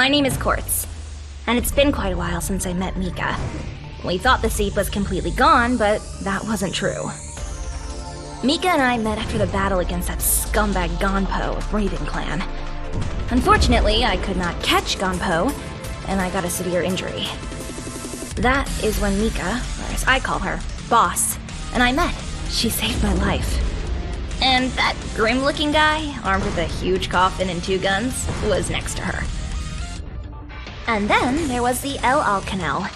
My name is Quartz, and it's been quite a while since I met Mika. We thought the seed was completely gone, but that wasn't true. Mika and I met after the battle against that scumbag Gonpo of Raven Clan. Unfortunately, I could not catch Gonpo, and I got a severe injury. That is when Mika, or as I call her, Boss, and I met. She saved my life. And that grim-looking guy, armed with a huge coffin and 2 guns, was next to her. And then there was the El Alcanel.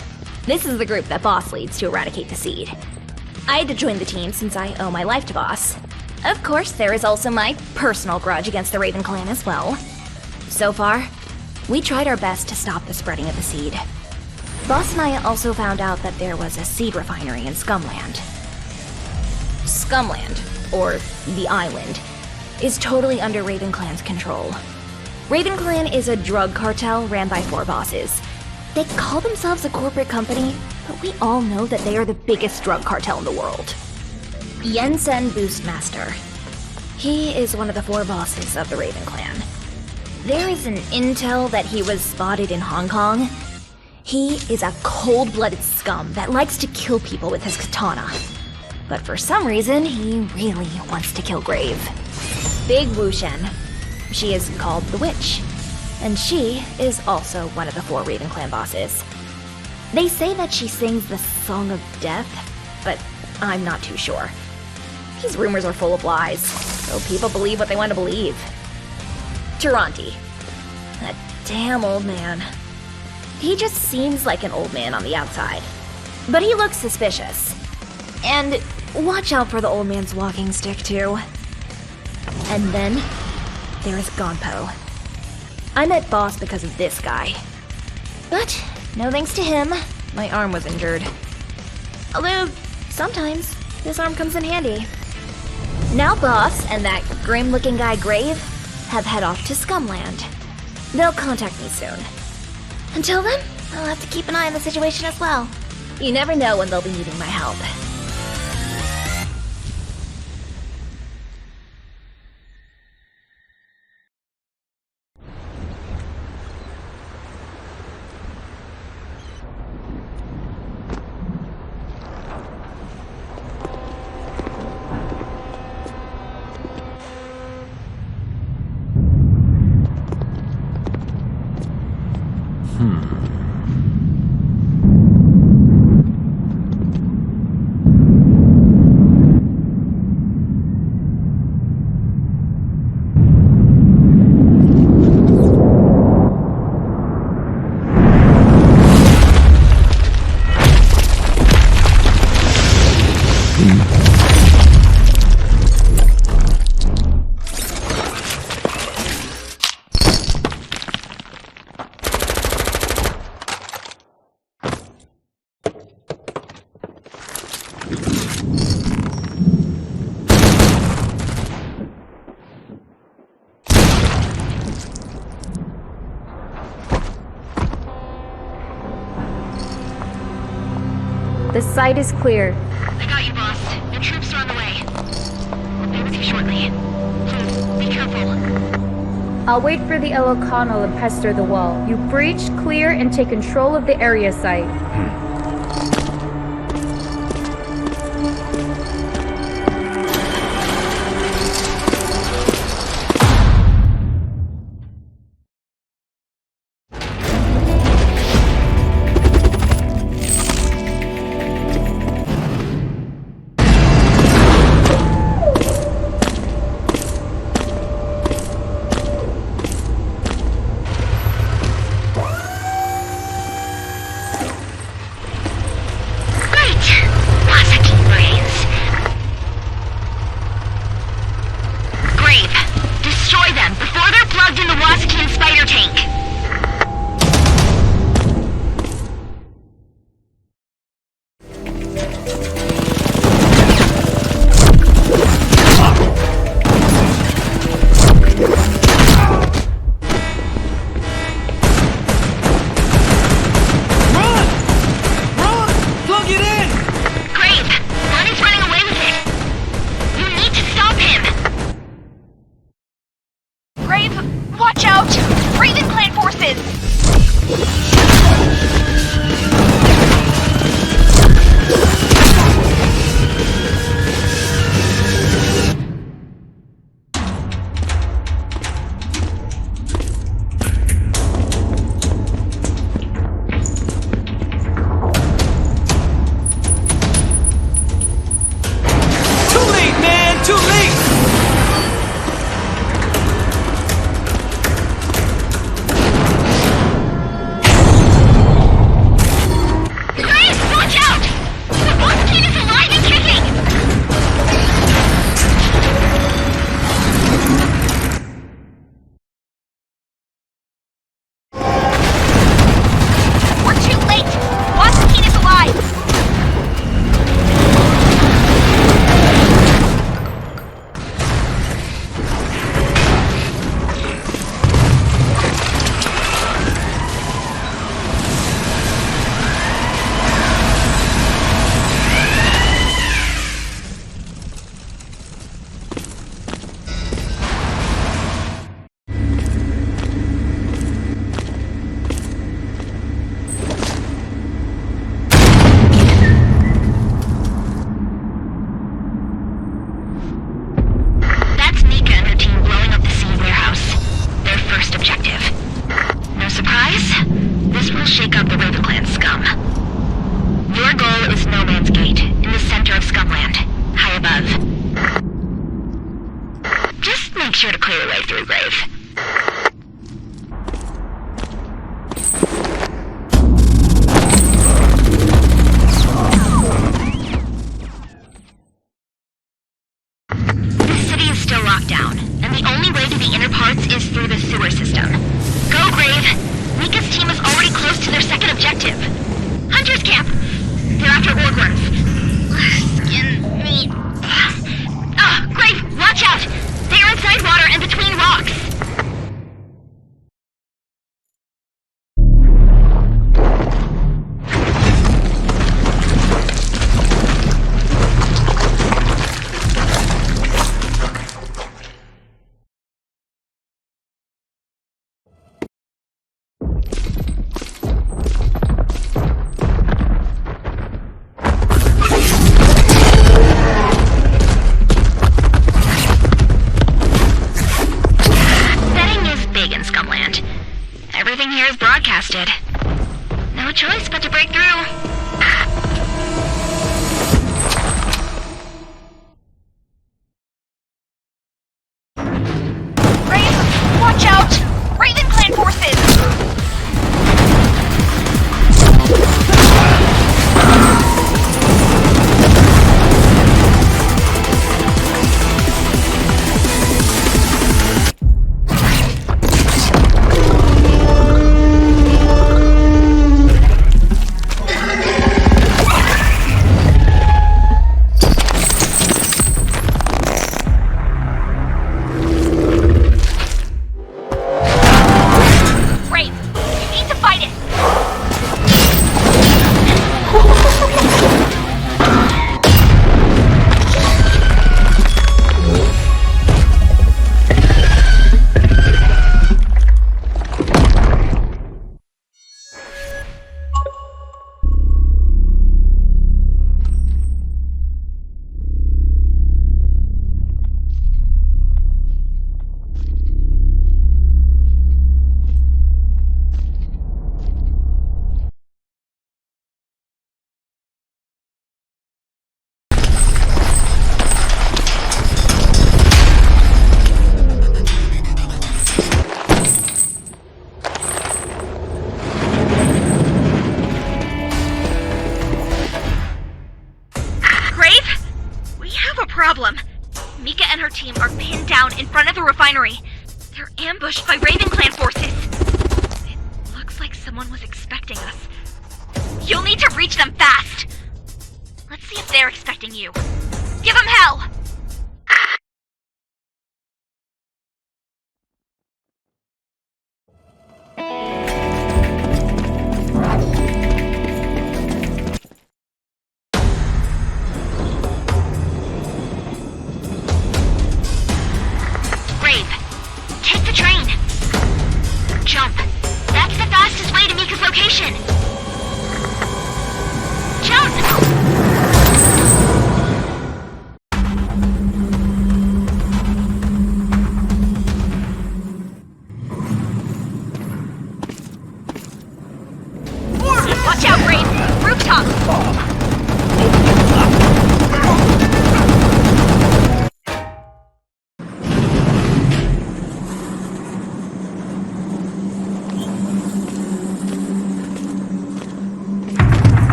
This is the group that Boss leads to eradicate the seed. I had to join the team since I owe my life to Boss. Of course, there is also my personal grudge against the Raven Clan as well. So far, we tried our best to stop the spreading of the seed. Boss and I also found out that there was a seed refinery in Scumland. Scumland, or the island, is totally under Raven Clan's control. Raven Clan is a drug cartel ran by 4 bosses. They call themselves a corporate company, but we all know that they are the biggest drug cartel in the world. Yensen Boostmaster. He is one of the 4 bosses of the Raven Clan. There is an intel that he was spotted in Hong Kong. He is a cold-blooded scum that likes to kill people with his katana. But for some reason, he really wants to kill Grave. Big Wushen. She is called the Witch, and she is also one of the 4 Raven Clan bosses. They say that she sings the Song of Death, but I'm not too sure. These rumors are full of lies, so people believe what they want to believe. Taranti. That damn old man. He just seems like an old man on the outside, but he looks suspicious. And watch out for the old man's walking stick, too. And then there is Gonpo. I met Boss because of this guy. But no thanks to him, my arm was injured. Although, sometimes this arm comes in handy. Now Boss and that grim-looking guy Grave have head off to Scumland. They'll contact me soon. Until then, I'll have to keep an eye on the situation as well. You never know when they'll be needing my help. The site is clear. I got you, Boss. Your troops are on the way. I'll be with you shortly. Please, be careful. I'll wait for the El O'Connell and pester the wall. You breach, clear, and take control of the area site. sure to clear the way through, Grave. The city is still locked down, and the only way to the inner parts is through the sewer system. Go, Grave! Mika's team is already close to their second objective. Hunter's camp! They're after orgworms. Skin, meat... Grave, watch out! They are inside water and between rocks! No choice but to break through. Raven, watch out! Raven Clan forces! Problem. Mika and her team are pinned down in front of the refinery. They're ambushed by Raven Clan forces. It looks like someone was expecting us. You'll need to reach them fast. Let's see if they're expecting you. Give them hell!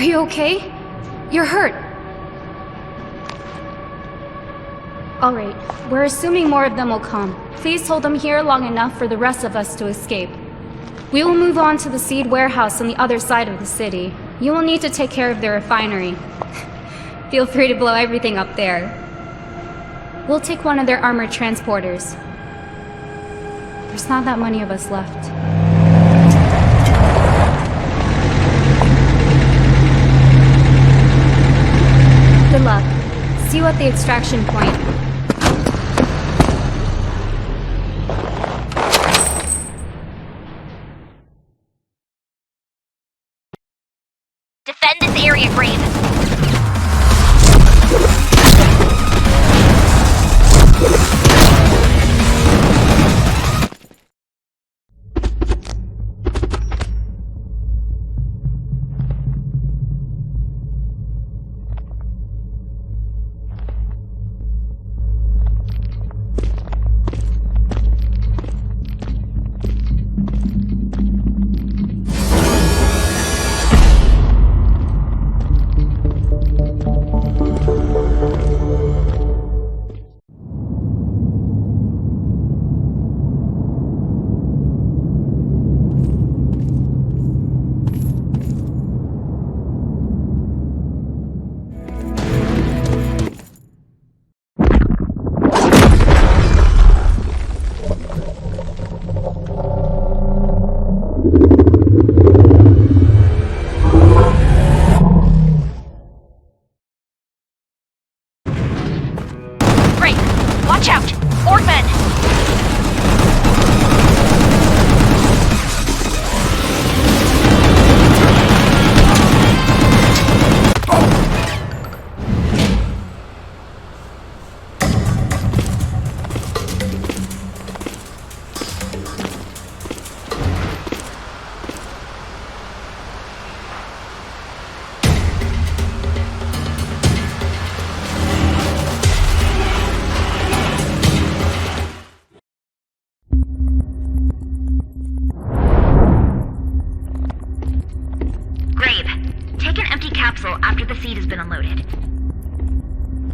Are you okay? You're hurt. Alright, we're assuming more of them will come. Please hold them here long enough for the rest of us to escape. We will move on to the seed warehouse on the other side of the city. You will need to take care of the refinery. Feel free to blow everything up there. We'll take one of their armored transporters. There's not that many of us left. Good luck. See you at the extraction point. Defend this area, Grave. Watch out! Orphan! After the seed has been unloaded.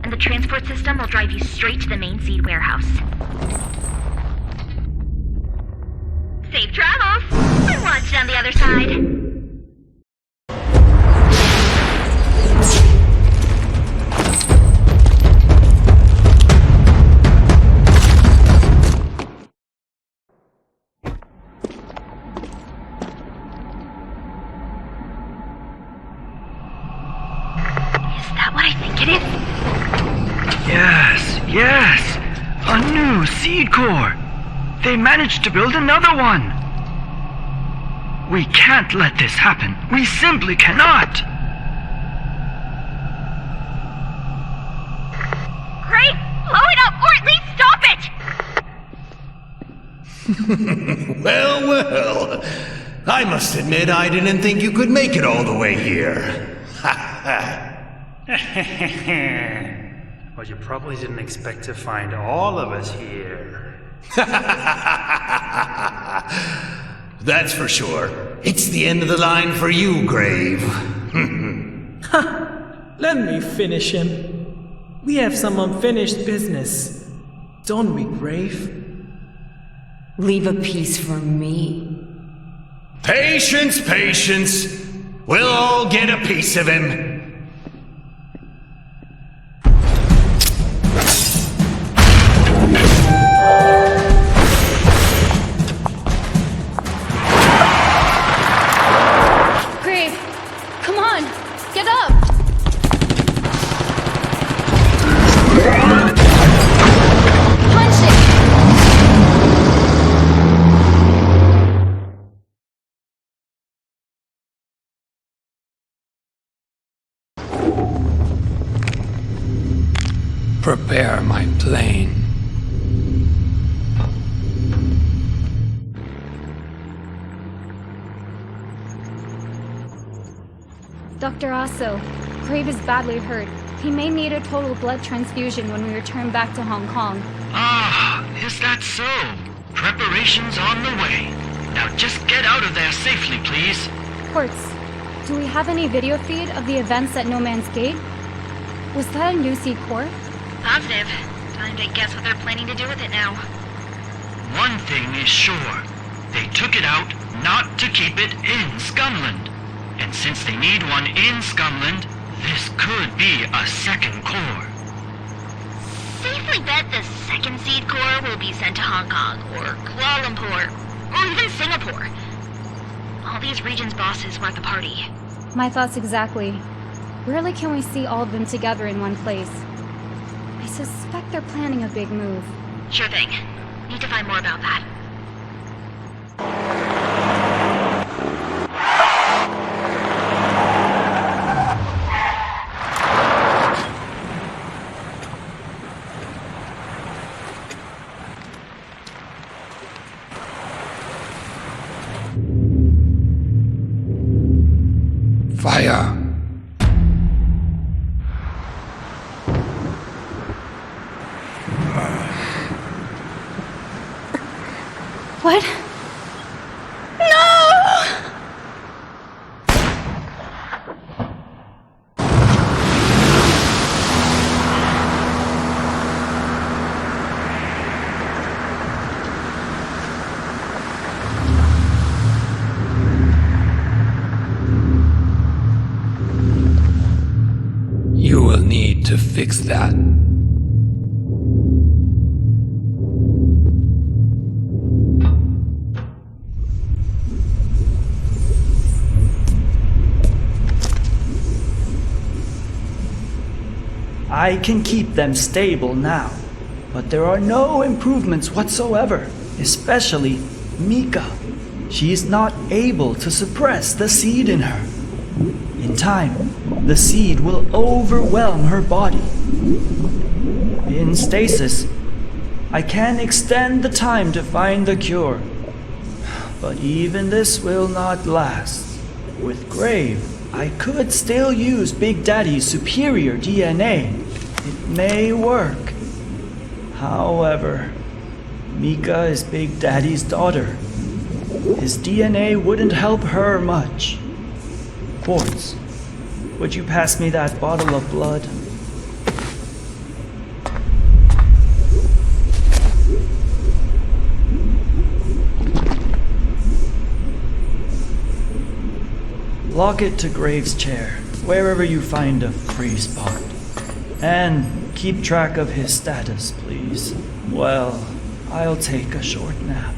And the transport system will drive you straight to the main seed warehouse. Safe travels! And watch on the other side. Yes! A new seed core! They managed to build another one! We can't let this happen. We simply cannot! Great! Blow it up, or at least stop it! Well, I must admit I didn't think you could make it all the way here. Ha ha. Well, you probably didn't expect to find all of us here. That's for sure. It's the end of the line for you, Grave. Let me finish him. We have some unfinished business. Don't we, Grave? Leave a piece for me. Patience, patience. We'll all get a piece of him. Prepare my plane. Dr. Aso, Grave is badly hurt. He may need a total blood transfusion when we return back to Hong Kong. Ah, is that so? Preparations on the way. Now just get out of there safely, please. Quartz, Do we have any video feed of the events at No Man's Gate? Was that a new seed core? Positive. Time to guess what they're planning to do with it now. One thing is sure. They took it out not to keep it in Scumland. And since they need one in Scumland, this could be a second core. Safely bet the second seed core will be sent to Hong Kong, or Kuala Lumpur, or even Singapore. All these regions' bosses were at the party. My thoughts exactly. Rarely can we see all of them together in one place. I suspect they're planning a big move. Sure thing. Need to find more about that. Fire! What? You will need to fix that. I can keep them stable now, but there are no improvements whatsoever, especially Mika. She is not able to suppress the seed in her. In time, the seed will overwhelm her body. In stasis, I can extend the time to find the cure, but even this will not last. With Grave, I could still use Big Daddy's superior DNA. It may work. However, Mika is Big Daddy's daughter. His DNA wouldn't help her much. Quartz, would you pass me that bottle of blood? Lock it to Grave's chair, wherever you find a free spot. And keep track of his status, please. Well, I'll take a short nap.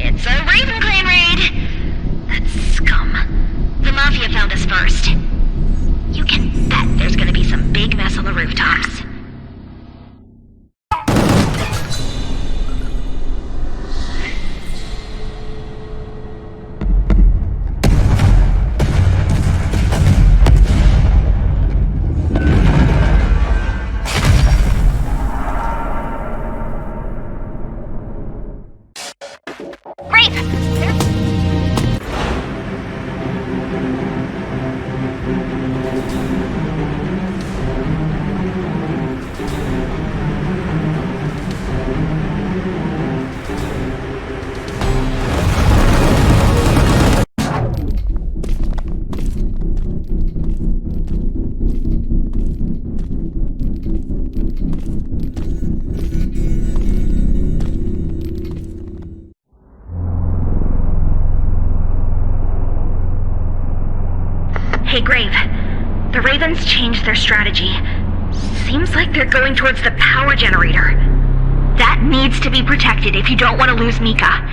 It's a Raven Clan raid! That scum. The Mafia found us first. You can bet there's gonna be some big mess on the rooftops. Hey, Grave. The Ravens changed their strategy. Seems like they're going towards the power generator. That needs to be protected if you don't want to lose Mika.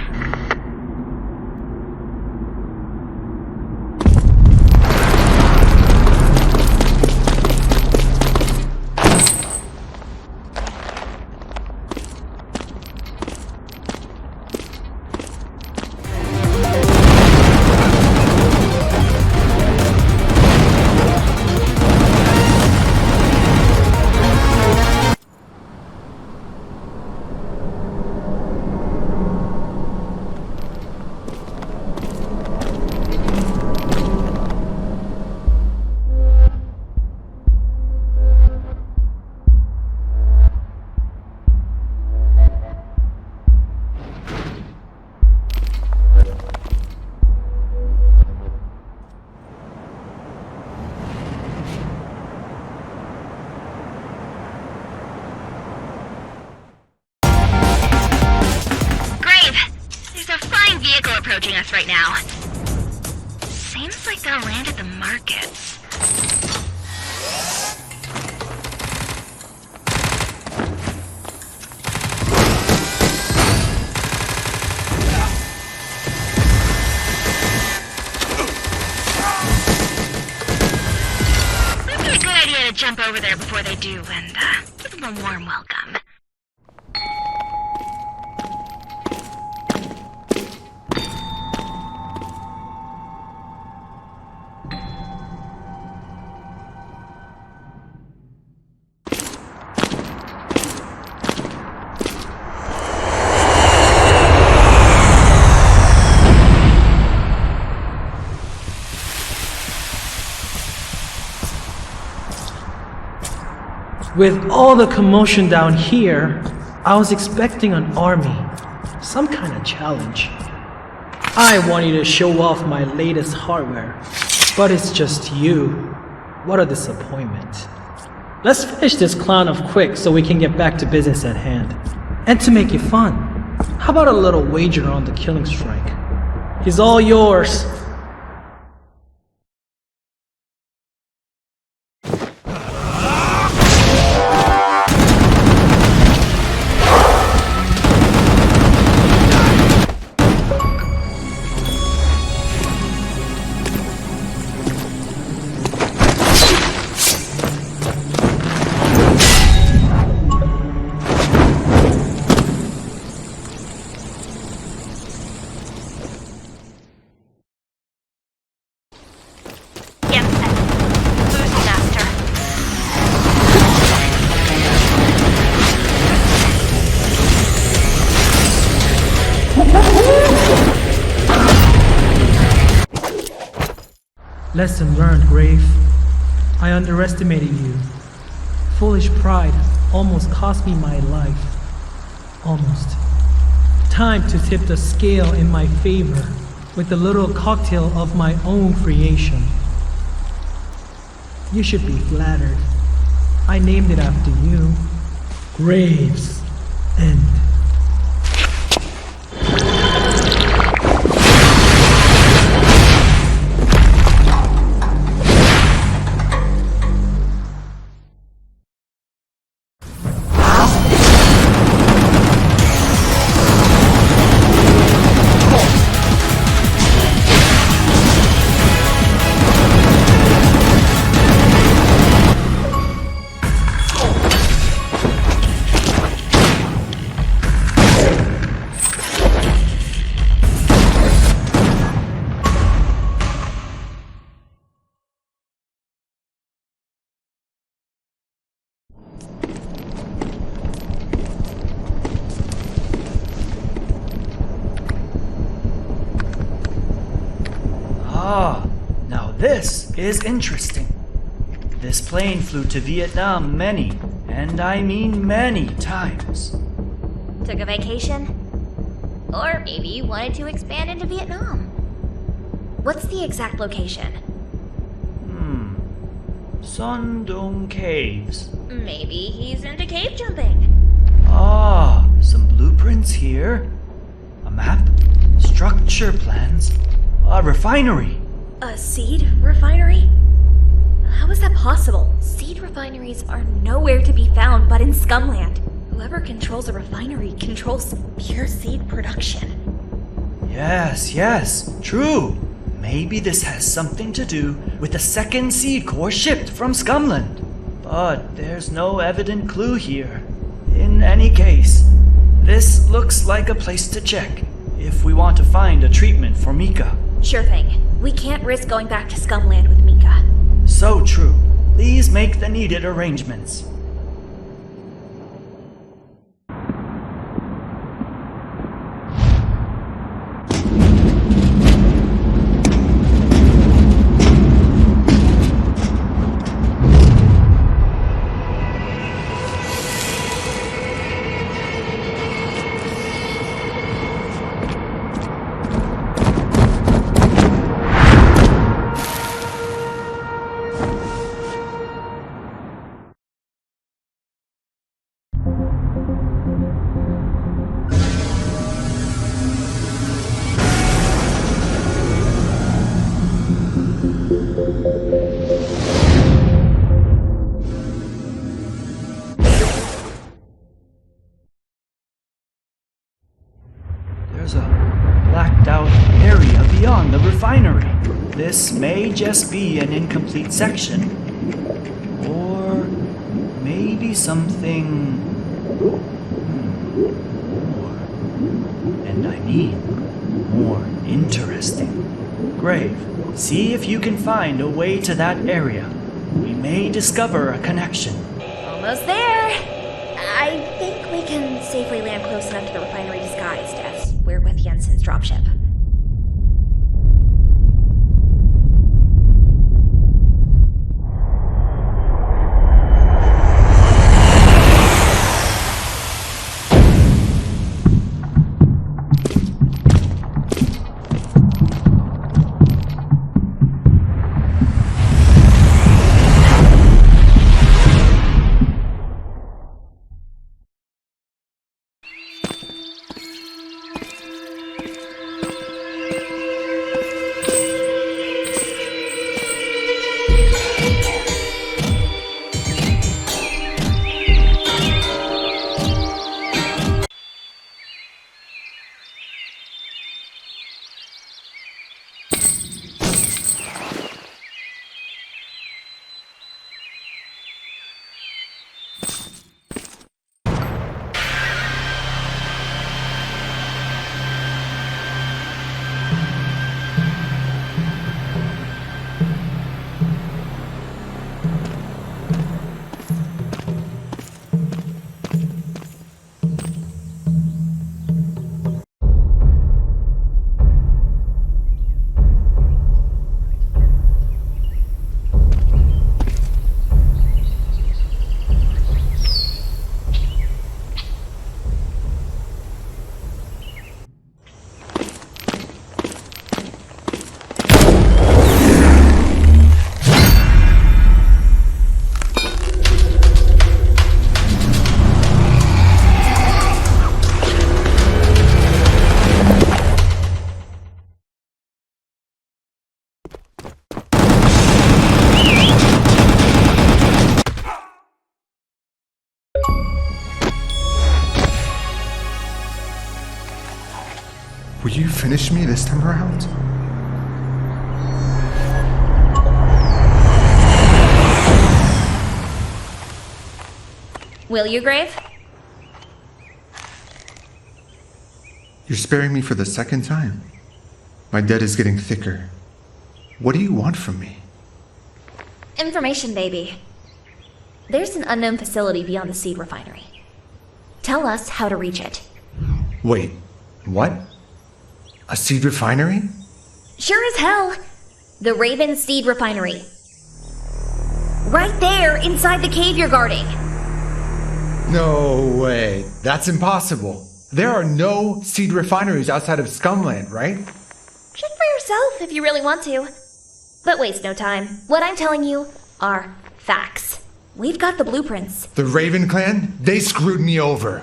Approaching us right now. Seems like they'll land at the markets. Might be a good idea to jump over there before they do and give them a warm welcome. With all the commotion down here, I was expecting an army, some kind of challenge. I wanted to show off my latest hardware, but it's just you. What a disappointment. Let's finish this clown off quick so we can get back to business at hand. And to make it fun, how about a little wager on the killing strike? He's all yours. Lesson learned, Grave. I underestimated you. Foolish pride almost cost me my life. Almost. Time to tip the scale in my favor. with a little cocktail of my own creation. You should be flattered. I named it after you. Graves End. Now this is interesting. This plane flew to Vietnam many, and I mean many times. Took a vacation? Or maybe you wanted to expand into Vietnam. What's the exact location? Sun Dong Caves. Maybe he's into cave jumping. Some blueprints here. A map, structure plans, a refinery. A seed refinery? How is that possible? Seed refineries are nowhere to be found but in Scumland. Whoever controls a refinery controls pure seed production. Yes, true. Maybe this has something to do with the second seed core shipped from Scumland. But there's no evident clue here. In any case, this looks like a place to check if we want to find a treatment for Mika. Sure thing. We can't risk going back to Scumland with Mika. So true. Please make the needed arrangements. There's a blacked out area beyond the refinery. This may just be an incomplete section. Or maybe something more. And I mean more interesting. Grave, see if you can find a way to that area. We may discover a connection. Almost there. I think we can safely land close enough to the refinery disguised as we're with Jensen's dropship. Will you finish me this time around? Will you, Grave? You're sparing me for the second time. My debt is getting thicker. What do you want from me? Information, baby. There's an unknown facility beyond the seed refinery. Tell us how to reach it. Wait, what? A seed refinery? Sure as hell. The Raven Seed Refinery. Right there, inside the cave you're guarding. No way. That's impossible. There are no seed refineries outside of Scumland, right? Check for yourself if you really want to. But waste no time. What I'm telling you are facts. We've got the blueprints. The Raven Clan? They screwed me over.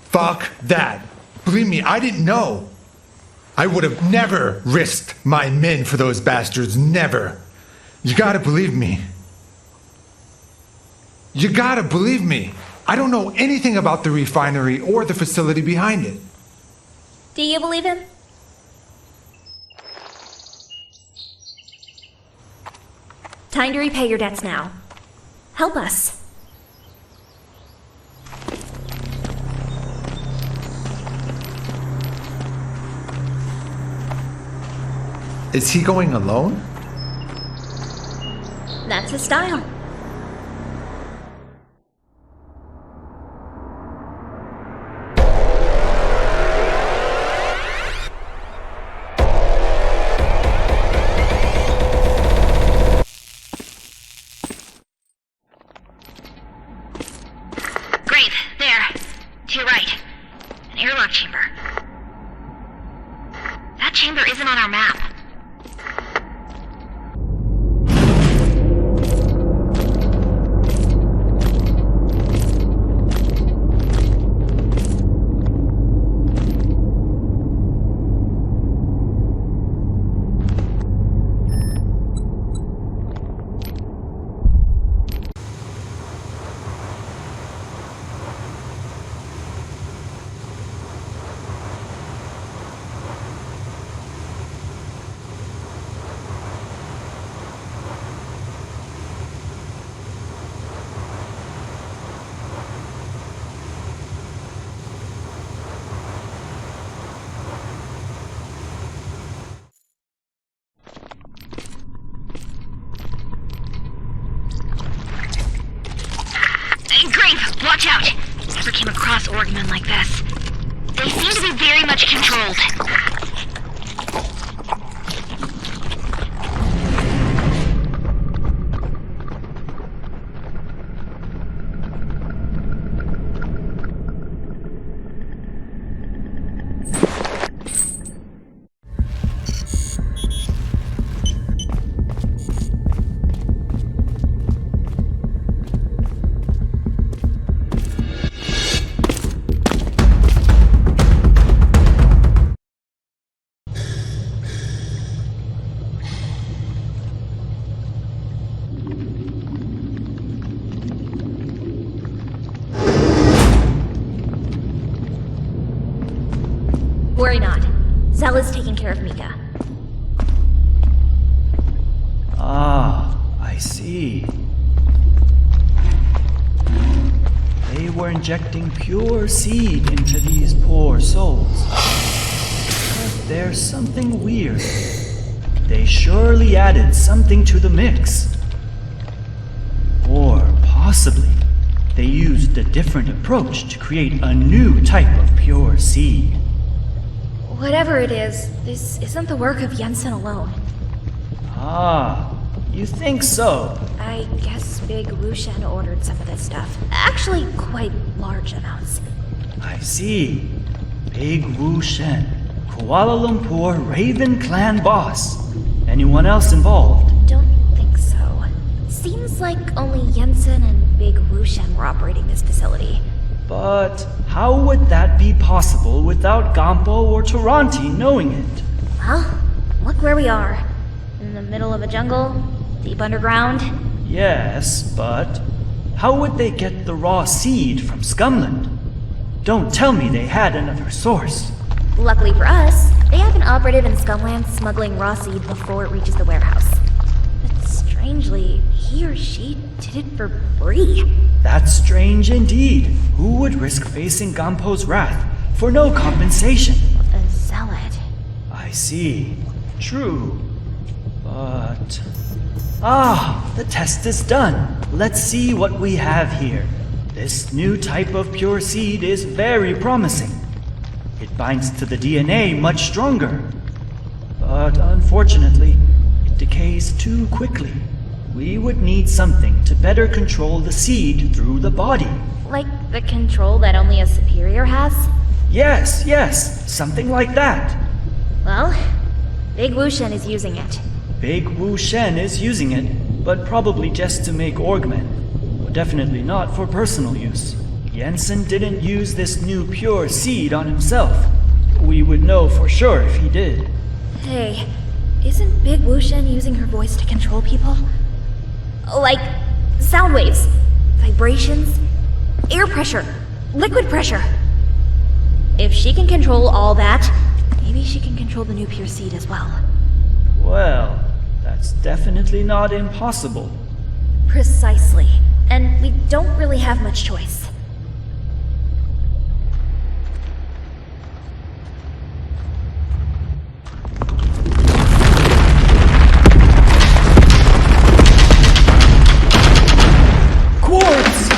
Fuck that. Believe me, I didn't know. I would have never risked my men for those bastards. Never. You gotta believe me. You gotta believe me. I don't know anything about the refinery or the facility behind it. Do you believe him? Time to repay your debts now. Help us. Is he going alone? That's his style. Grave, there. To your right. An airlock chamber. That chamber isn't on our map. Watch out! Never came across Orgmen like this. They seem to be very much controlled. Worry not. Zell is taking care of Mika. Ah, I see. They were injecting pure seed into these poor souls. But there's something weird. They surely added something to the mix. Or possibly, they used a different approach to create a new type of pure seed. Whatever it is, this isn't the work of Jensen alone. Ah, you think so? I guess Big Wushen ordered some of this stuff. Actually, quite large amounts. I see. Big Wushen, Kuala Lumpur Raven Clan boss. Anyone else involved? Don't think so. Seems like only Jensen and Big Wushen were operating this facility. But how would that be possible without Gampo or Taranti knowing it? Well, look where we are. In the middle of a jungle, deep underground. Yes, but how would they get the raw seed from Scumland? Don't tell me they had another source. Luckily for us, They have an operative in Scumland smuggling raw seed before it reaches the warehouse. But strangely, he or she did it for free. That's strange indeed. Who would risk facing Gampo's wrath for no compensation? A zealot. I see. True. But... the test is done. Let's see what we have here. This new type of pure seed is very promising. It binds to the DNA much stronger. But unfortunately, it decays too quickly. We would need something to better control the seed through the body. Like the control that only a superior has? Yes, something like that. Well, Big Wu Shen is using it. Big Wu Shen is using it, but probably just to make Orgmen. Definitely not for personal use. Jensen didn't use this new pure seed on himself. We would know for sure if he did. Hey, isn't Big Wu Shen using her voice to control people? Like, sound waves, vibrations, air pressure, liquid pressure. If she can control all that, maybe she can control the new pure seed as well. Well, that's definitely not impossible. Precisely. And we don't really have much choice. Quartz!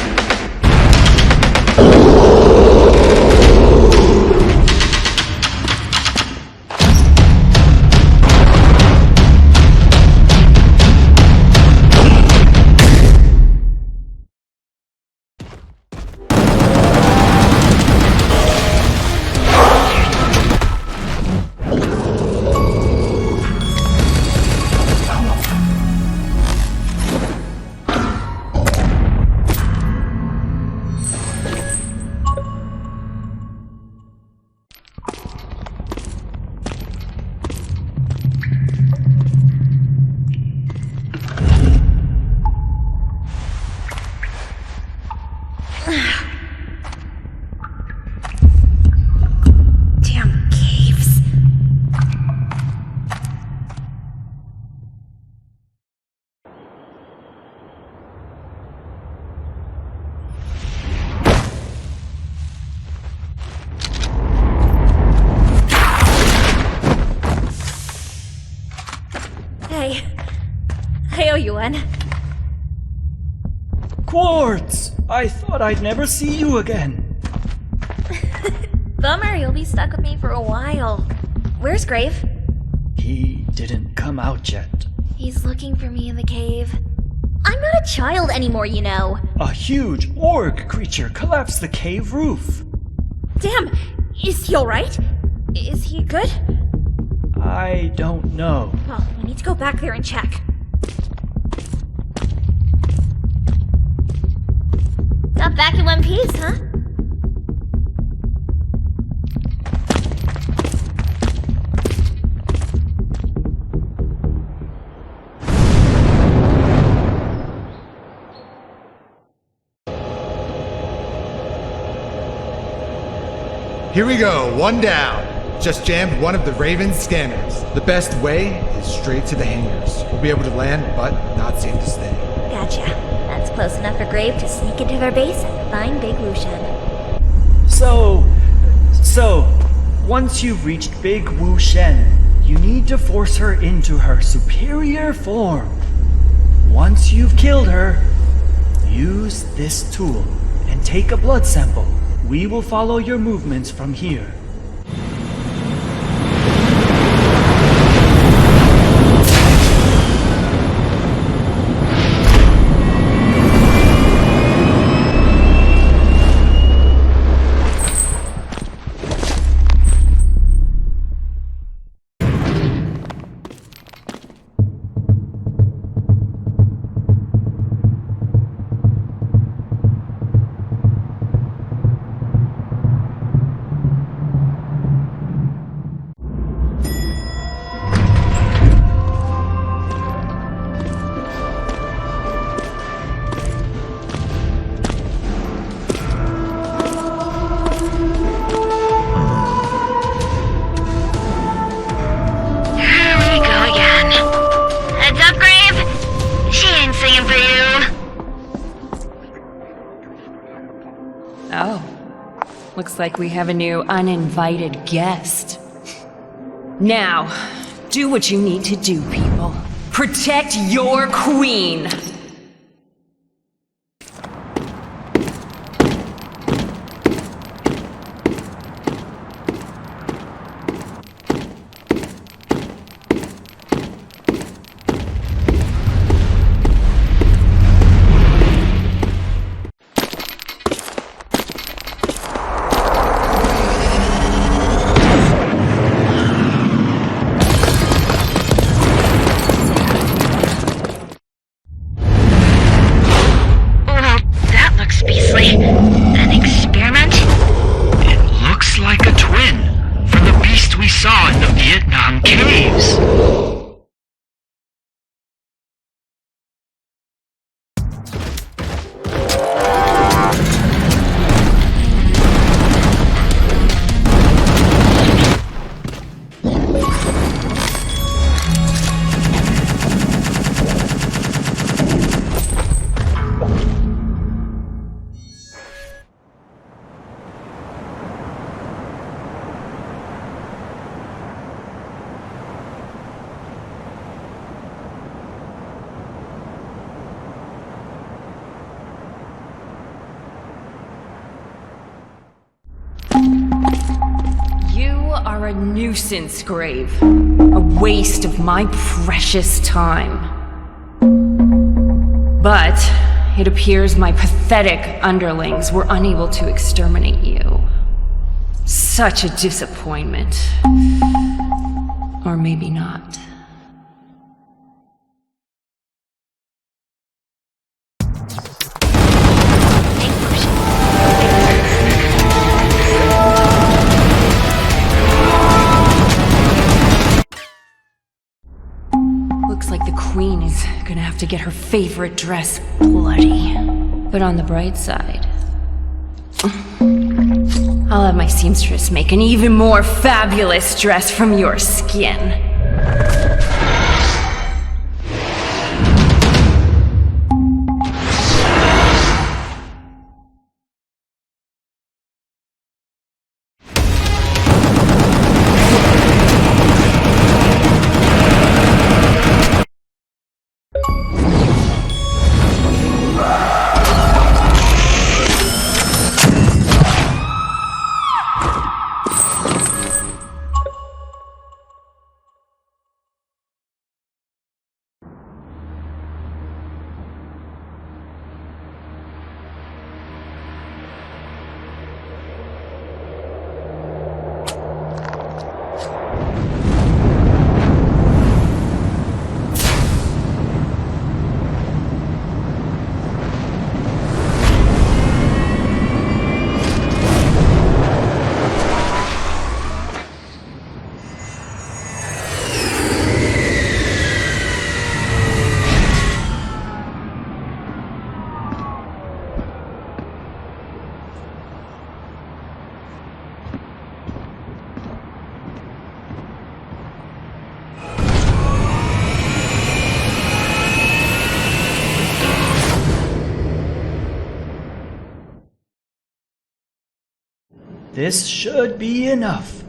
Damn caves. Hey, I owe you one. Quartz! I thought I'd never see you again. Bummer, you'll be stuck with me for a while. Where's Grave? He didn't come out yet. He's looking for me in the cave. I'm not a child anymore, you know. A huge orc creature collapsed the cave roof. Damn, is he alright? Is he good? I don't know. Well, we need to go back there and check. Got back in one piece, huh? Here we go, one down. Just jammed one of the Raven's scanners. The best way is straight to the hangars. We'll be able to land, but not safe to stay. Gotcha. That's close enough for Grave to sneak into their base and find Big Wu Shen. So, once you've reached Big Wu Shen, you need to force her into her superior form. Once you've killed her, use this tool and take a blood sample. We will follow your movements from here. Looks like we have a new uninvited guest. Now, do what you need to do, people. Protect your queen! An experiment? It looks like a twin from the beast we saw in the Vietnam caves. Are a nuisance, Grave. A waste of my precious time. But it appears my pathetic underlings were unable to exterminate you. Such a disappointment. Or maybe not. Looks like the queen is gonna have to get her favorite dress bloody. But on the bright side, I'll have my seamstress make an even more fabulous dress from your skin. This should be enough.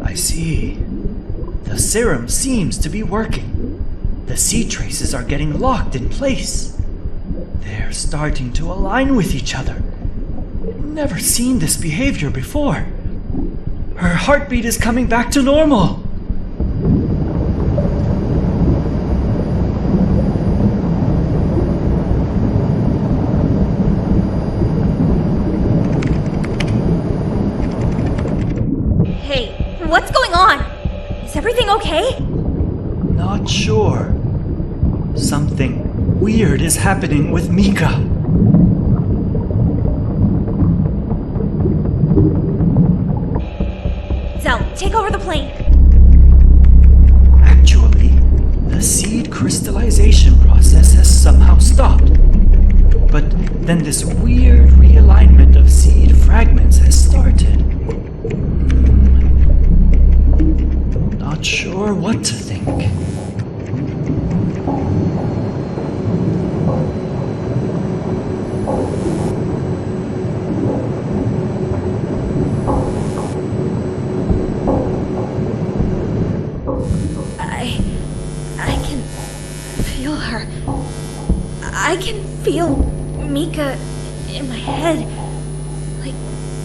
I see. The serum seems to be working. The seed traces are getting locked in place. They're starting to align with each other. Never seen this behavior before. Her heartbeat is coming back to normal. What's going on? Is everything okay? Not sure. Something weird is happening with Mika. Zell, take over the plane. Actually, the seed crystallization process has somehow stopped. But then this weird realignment of seed fragments has started. not sure what to think. I can feel her. I can feel Mika in my head. Like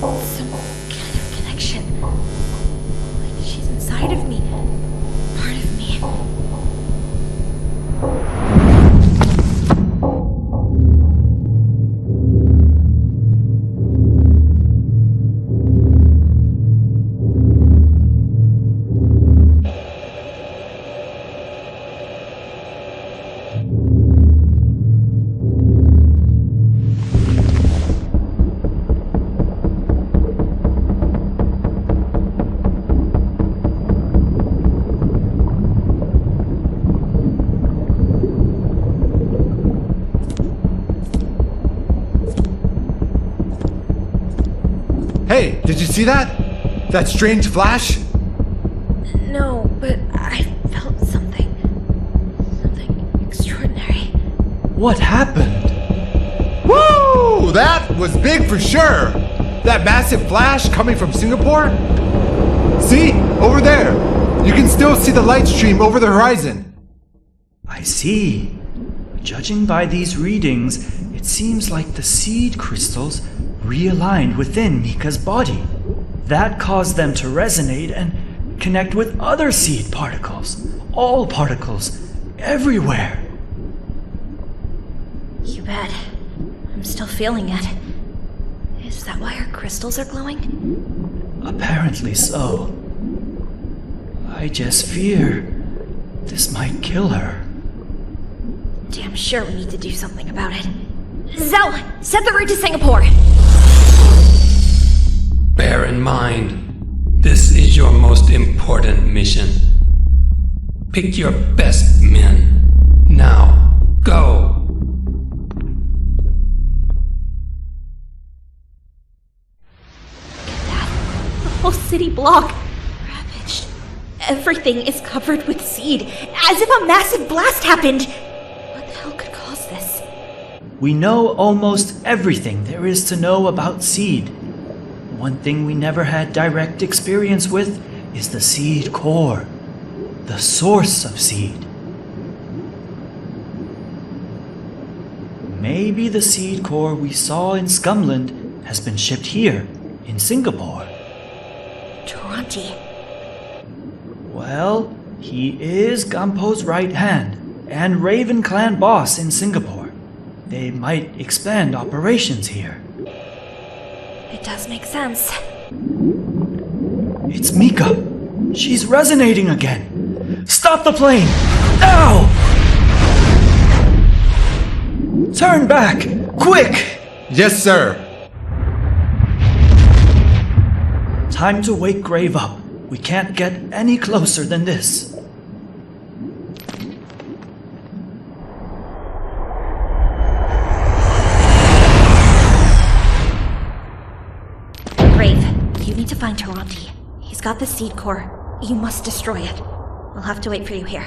some kind of connection. Like she's inside of me. Part of me. Hey, did you see that? That strange flash? No, but I felt something. Something extraordinary. What happened? Woo! That was big for sure! That massive flash coming from Singapore? See? Over there! You can still see the light stream over the horizon. I see. Judging by these readings, it seems like the seed crystals realigned within Mika's body. That caused them to resonate and connect with other seed particles. All particles, everywhere. You bet. I'm still feeling it. Is that why her crystals are glowing? Apparently so. I just fear this might kill her. Damn sure we need to do something about it. Zell, set the route to Singapore! Bear in mind, this is your most important mission. Pick your best men. Now, go! The whole city block ravaged. Everything is covered with seed, as if a massive blast happened. What the hell could cause this? We know almost everything there is to know about seed. One thing we never had direct experience with is the seed core, the source of seed. Maybe the seed core we saw in Scumland has been shipped here, in Singapore. Toronti. Well, he is Gampo's right hand and Raven Clan boss in Singapore. They might expand operations here. It does make sense. It's Mika. She's resonating again. Stop the plane! Now! Turn back! Quick! Yes, sir. Time to wake Grave up. We can't get any closer than this. Grave, you need to find Toronti. He's got the seed core. You must destroy it. I'll have to wait for you here.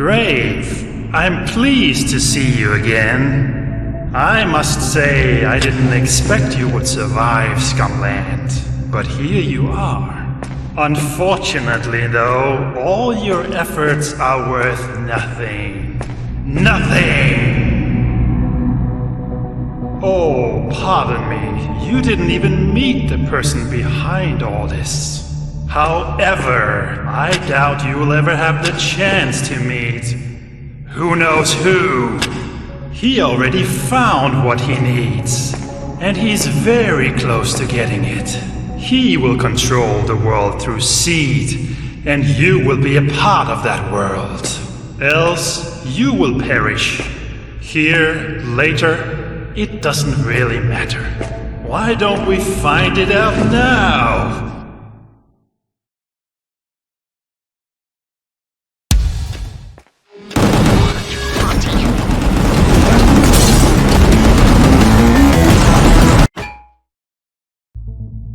Grave, I'm pleased to see you again. I must say I didn't expect you would survive Scumland, but here you are. Unfortunately, though, all your efforts are worth nothing. Nothing! Oh, pardon me, you didn't even meet the person behind all this. However, I doubt you will ever have the chance to meet who knows who. He already found what he needs, and he's very close to getting it. He will control the world through seed, and you will be a part of that world. Else, you will perish. Here, later, it doesn't really matter. Why don't we find it out now?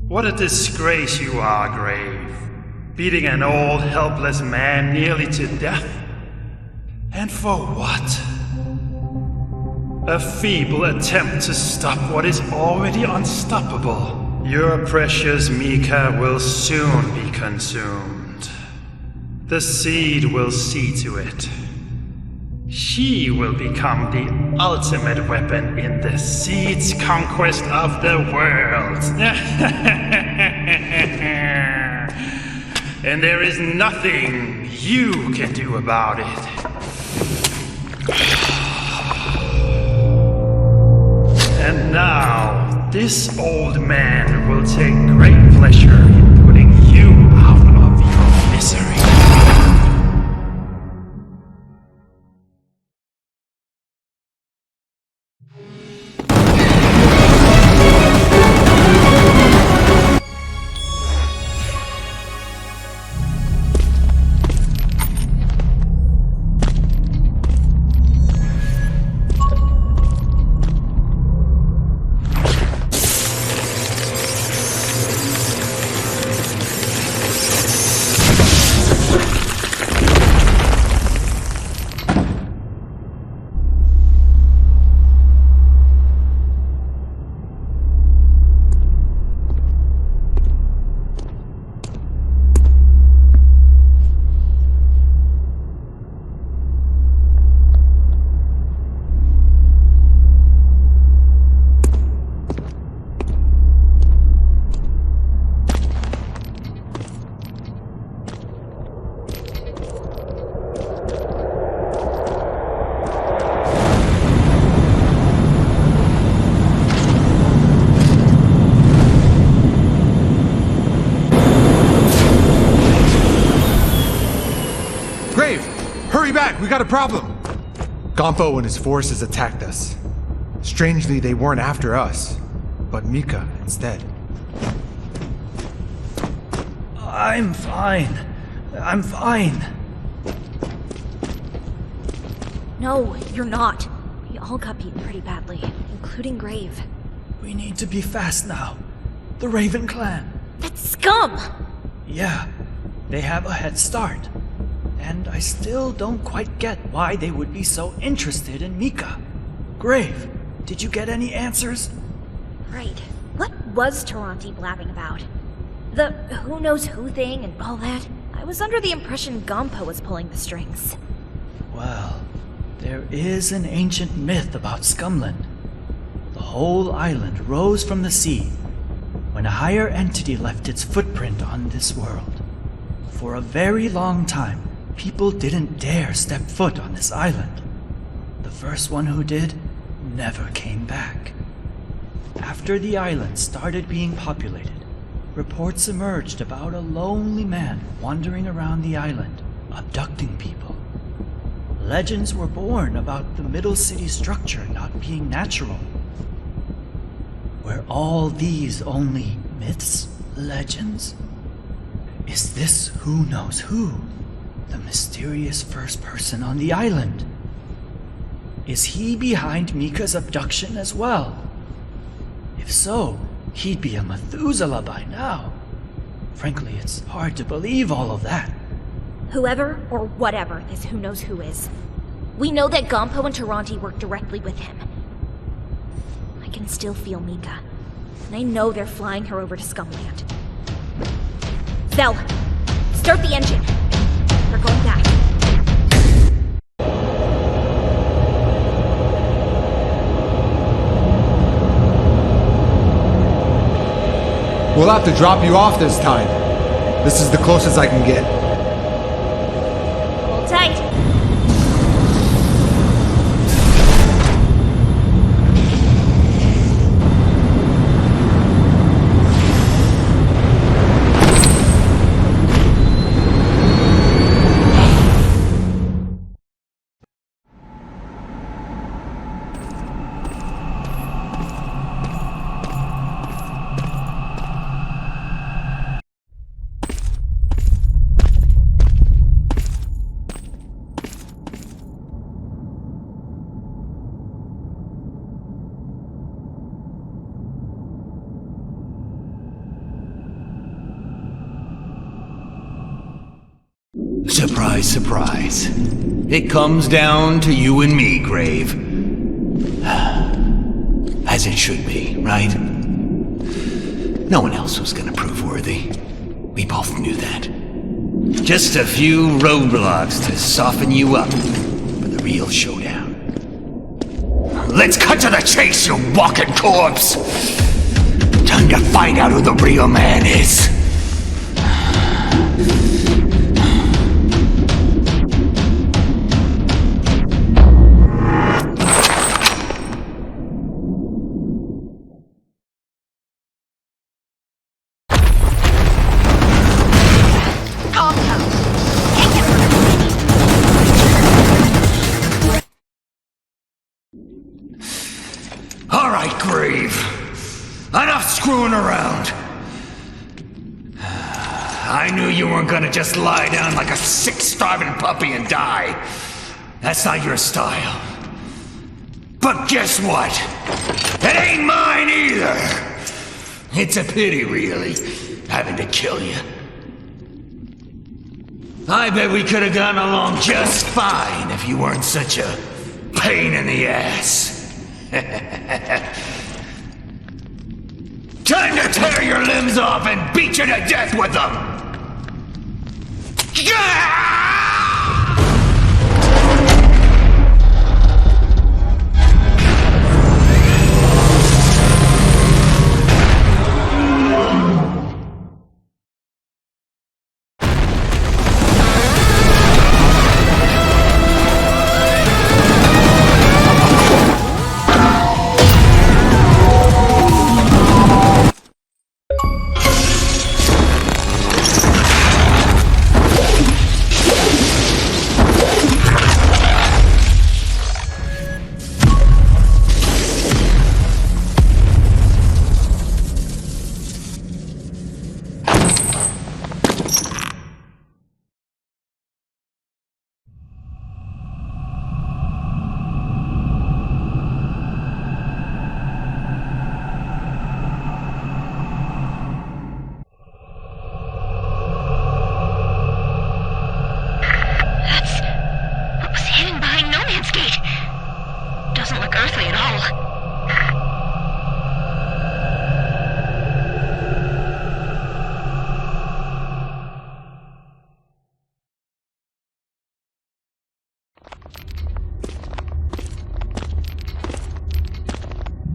What a disgrace you are, Grave. Beating an old, helpless man nearly to death. And for what? A feeble attempt to stop what is already unstoppable. Your precious Mika will soon be consumed. The seed will see to it. She will become the ultimate weapon in the seed's conquest of the world. And there is nothing you can do about it. And now, this old man will take great pleasure in putting you out of your misery. We got a problem! Gonpo and his forces attacked us. Strangely, they weren't after us, but Mika instead. I'm fine. I'm fine. No, you're not. We all got beaten pretty badly, including Grave. We need to be fast now. The Raven clan. That's scum! Yeah, they have a head start. And I still don't quite get why they would be so interested in Mika. Grave, did you get any answers? Right. What was Taranti blabbing about? The who knows who thing and all that? I was under the impression Gonpo was pulling the strings. Well, there is an ancient myth about Scumland. The whole island rose from the sea when a higher entity left its footprint on this world. For a very long time, people didn't dare step foot on this island. The first one who did never came back. After the island started being populated, reports emerged about a lonely man wandering around the island, abducting people. Legends were born about the middle city structure not being natural. Were all these only myths, legends? Is this who knows who? The mysterious first person on the island? Is he behind Mika's abduction as well? If so, he'd be a Methuselah by now. Frankly, it's hard to believe all of that. Whoever or whatever this who knows who is. We know that Gompo and Taranti work directly with him. I can still feel Mika, and I know they're flying her over to Scumland. Zell, start the engine. We're going back. We'll have to drop you off this time. This is the closest I can get. Hold tight. Surprise, surprise. It comes down to you and me, Grave. As it should be, right? No one else was gonna prove worthy. We both knew that. Just a few roadblocks to soften you up for the real showdown. Let's cut to the chase, you walking corpse! Time to find out who the real man is. Alright, Grave. Enough screwing around. I knew you weren't gonna just lie down like a sick, starving puppy and die. That's not your style. But guess what? It ain't mine either. It's a pity, really, having to kill you. I bet we could have gotten along just fine if you weren't such a pain in the ass. Time to tear your limbs off and beat you to death with them!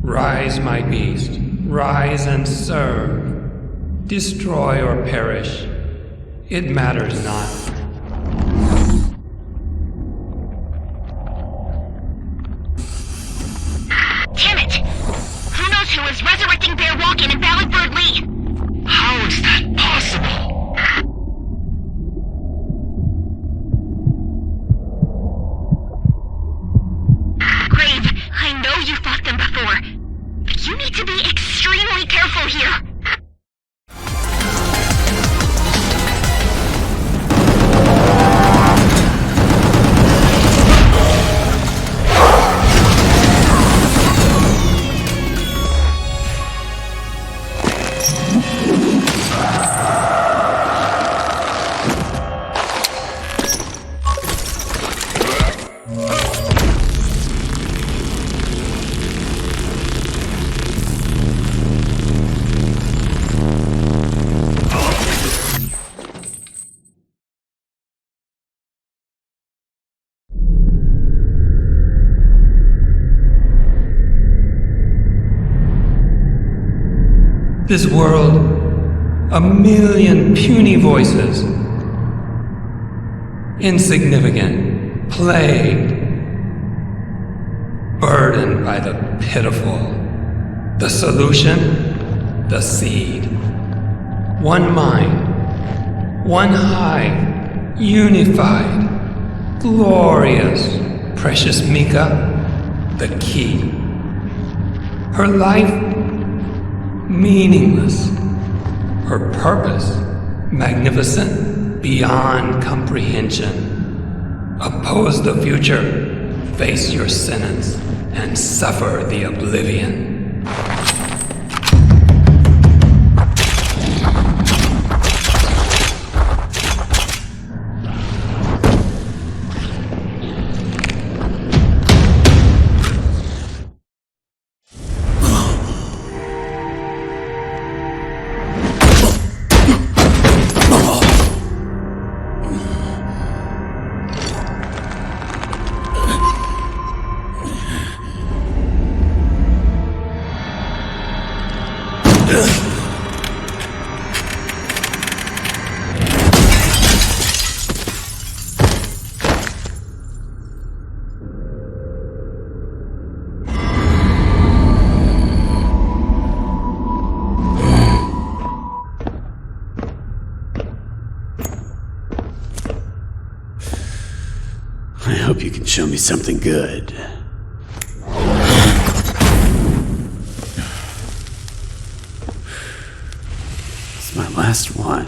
Rise, my beast, rise and serve. Destroy or perish, it matters not. Damn it! Who knows who is resurrecting Bear Walking and Ballardbird Lee? How is that possible? Grave, I know you fought them before. But you need to be extremely careful here. This world, a million puny voices. Insignificant, plagued, burdened by the pitiful. The solution? The seed. One mind, one hive, unified, glorious. Precious Mika, the key. Her life, meaningless. Her purpose, magnificent, beyond comprehension. Oppose the future, face your sentence, and suffer the oblivion. I hope you can show me something good. It's my last one.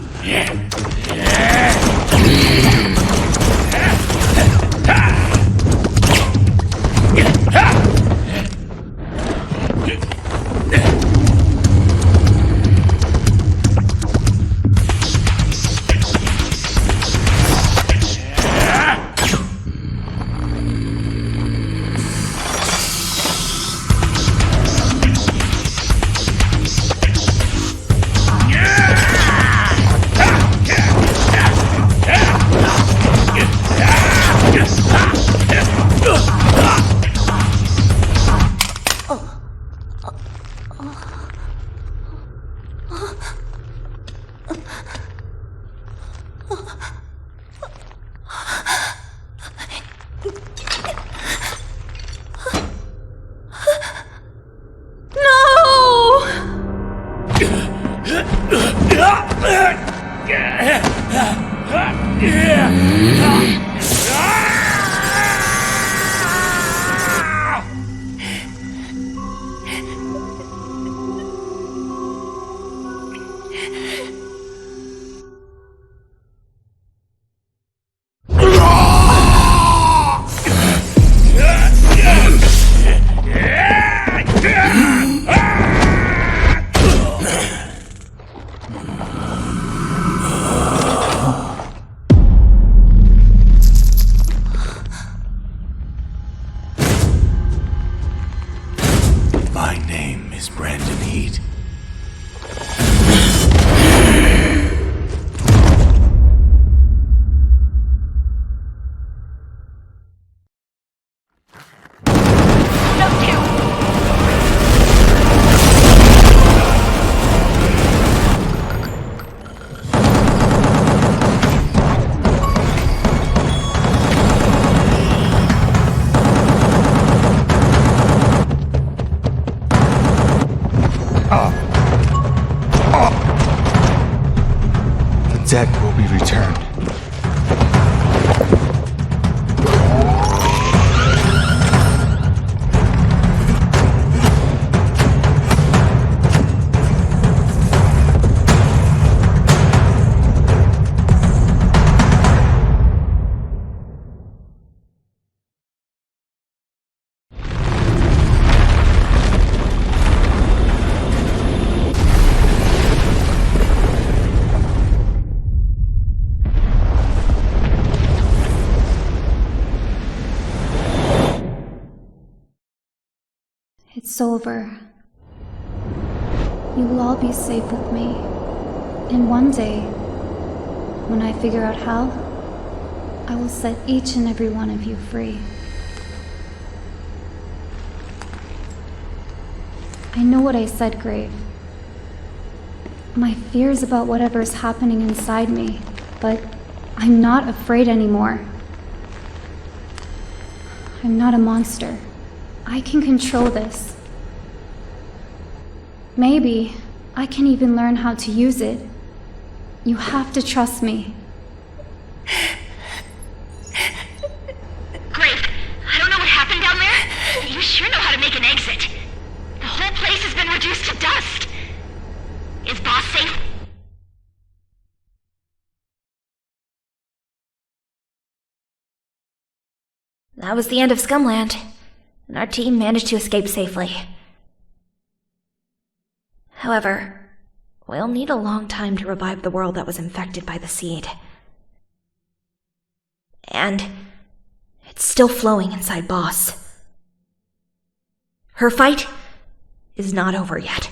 Debt will be returned. It's over. You will all be safe with me. And one day, when I figure out how, I will set each and every one of you free. I know what I said, Grave. my fears about whatever's happening inside me, but I'm not afraid anymore. I'm not a monster. I can control this. Maybe I can even learn how to use it. You have to trust me. Grave, I don't know what happened down there, but you sure know how to make an exit. The whole place has been reduced to dust. Is Boss safe? That was the end of Scumland, and our team managed to escape safely. However, we'll need a long time to revive the world that was infected by the seed. And it's still flowing inside Boss. Her fight is not over yet.